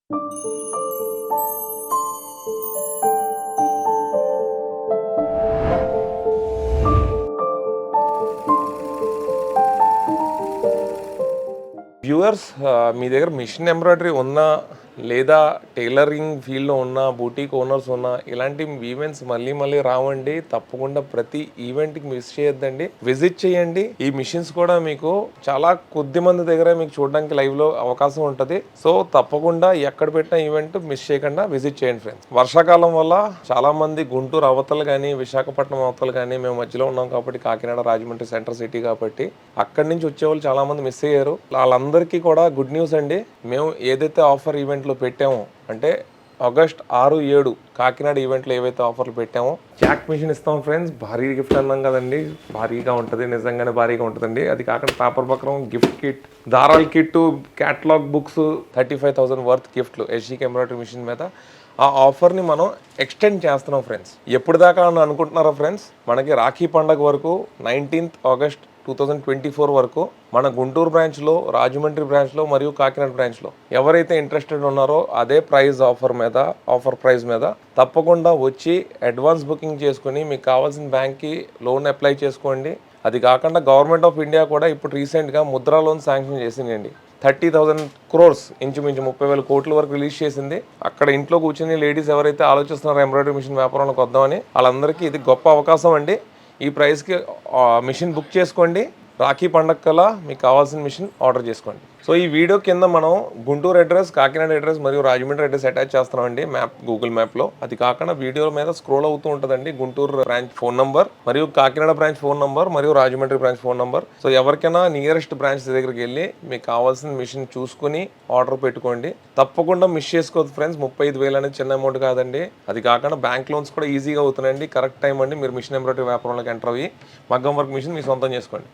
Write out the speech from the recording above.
Viewers, మీ దగ్గర machine embroidery ఉన్నా లేదా టైలరింగ్ ఫీల్డ్లో ఉన్న బూటీక్ ఓనర్స్ ఉన్న ఇలాంటి ఈవెంట్స్ మళ్ళీ మళ్ళీ రావండి. తప్పకుండా ప్రతి ఈవెంట్కి మిస్ చేయొద్దండి, విజిట్ చేయండి. ఈ మిషన్స్ కూడా మీకు చాలా కొద్ది మంది దగ్గర మీకు చూడడానికి లైవ్లో అవకాశం ఉంటుంది. సో తప్పకుండా ఎక్కడ పెట్టిన ఈవెంట్ మిస్ చేయకుండా విజిట్ చేయండి ఫ్రెండ్స్. వర్షాకాలం వల్ల చాలా మంది గుంటూరు అవతలు కానీ విశాఖపట్నం అవతలు కానీ మేము మధ్యలో ఉన్నాం కాబట్టి, కాకినాడ రాజమండ్రి సెంటర్ సిటీ కాబట్టి అక్కడి నుంచి వచ్చేవాళ్ళు చాలా మంది మిస్ అయ్యారు. వాళ్ళందరికీ కూడా గుడ్ న్యూస్ అండి. మేము ఏదైతే ఆఫర్ ఈవెంట్లో పెట్టామో, అంటే ఆగస్ట్ 6-7 కాకినాడ ఈవెంట్లో ఏవైతే ఆఫర్లు పెట్టామో, జాక్ మిషన్ ఇస్తాం ఫ్రెండ్స్. భారీ గిఫ్ట్ అన్నాం కదండి, భారీగా ఉంటుంది, నిజంగానే భారీగా ఉంటుందండి. అది కాకుండా పేపర్ బక్రం, గిఫ్ట్ కిట్, దారాల కిట్, క్యాటలాగ్ బుక్స్, 35,000 వర్త్ గిఫ్ట్లు ఎస్జీకి ఎంబ్రాయిడరీ మిషన్ మీద. ఆ ఆఫర్ని మనం ఎక్స్టెండ్ చేస్తున్నాం ఫ్రెండ్స్. ఎప్పుడు దాకా అని అనుకుంటున్నారా ఫ్రెండ్స్? మనకి రాఖీ పండగ వరకు 19th ఆగస్ట్ 2024 వరకు మన గుంటూరు బ్రాంచ్లో, రాజమండ్రి బ్రాంచ్లో మరియు కాకినాడ బ్రాంచ్లో ఎవరైతే ఇంట్రెస్టెడ్ ఉన్నారో అదే ఆఫర్ ప్రైస్ మీద తప్పకుండా వచ్చి అడ్వాన్స్ బుకింగ్ చేసుకుని మీకు కావాల్సిన బ్యాంక్కి లోన్ అప్లై చేసుకోండి. అది కాకుండా గవర్నమెంట్ ఆఫ్ ఇండియా కూడా ఇప్పుడు రీసెంట్గా ముద్రా లోన్ శాంక్షన్ చేసిందండి. 30,000 crores, ఇంచుమించు 30,000 కోట్ల వరకు రిలీజ్ చేసింది. అక్కడ ఇంట్లో కూర్చొని లేడీస్ ఎవరైతే ఆలోచిస్తున్నారో ఎంబ్రాయిడరీ మిషన్ వ్యాపారంలోకి వద్దామని, వాళ్ళందరికీ ఇది గొప్ప అవకాశం అండి. ఈ ప్రైస్కి మిషన్ బుక్ చేసుకోండి. రాఖీ పండగ కల్లా మీకు కావాల్సిన మిషన్ ఆర్డర్ చేసుకోండి. సో ఈ వీడియో కింద మనం గుంటూరు అడ్రస్, కాకినాడ అడ్రస్ మరియు రాజమండ్రి అడ్రస్ అటాచ్ చేస్తున్నామండి గూగుల్ మ్యాప్లో. అది కాకుండా వీడియో మీద స్క్రోల్ అవుతూ ఉంటుందండి గుంటూరు బ్రాంచ్ ఫోన్ నంబర్, మరియు కాకినాడ బ్రాంచ్ ఫోన్ నంబర్, మరియు Rajahmundry branch phone number. So ఎవరికైనా నియరెస్ట్ బ్రాంచ్ దగ్గరికి వెళ్ళి మీకు కావాల్సిన మిషన్ చూసుకుని ఆర్డర్ పెట్టుకోండి. తప్పకుండా మిస్ చేసుకోవద్దు ఫ్రెండ్స్. 35,000 అనేది చిన్న అమౌంట్ కాదండి. అది కాకుండా బ్యాంక్ లోన్స్ కూడా ఈజీగా అవుతున్నాయండి. కరెక్ట్ టైం అండి మీరు మిషన్ ఎంబ్రాయిడరీ వ్యాపారంలోకి ఎంటర్ అయ్యి మగ్గం వర్క్ మిషన్ మీ సొంతం చేసుకోండి.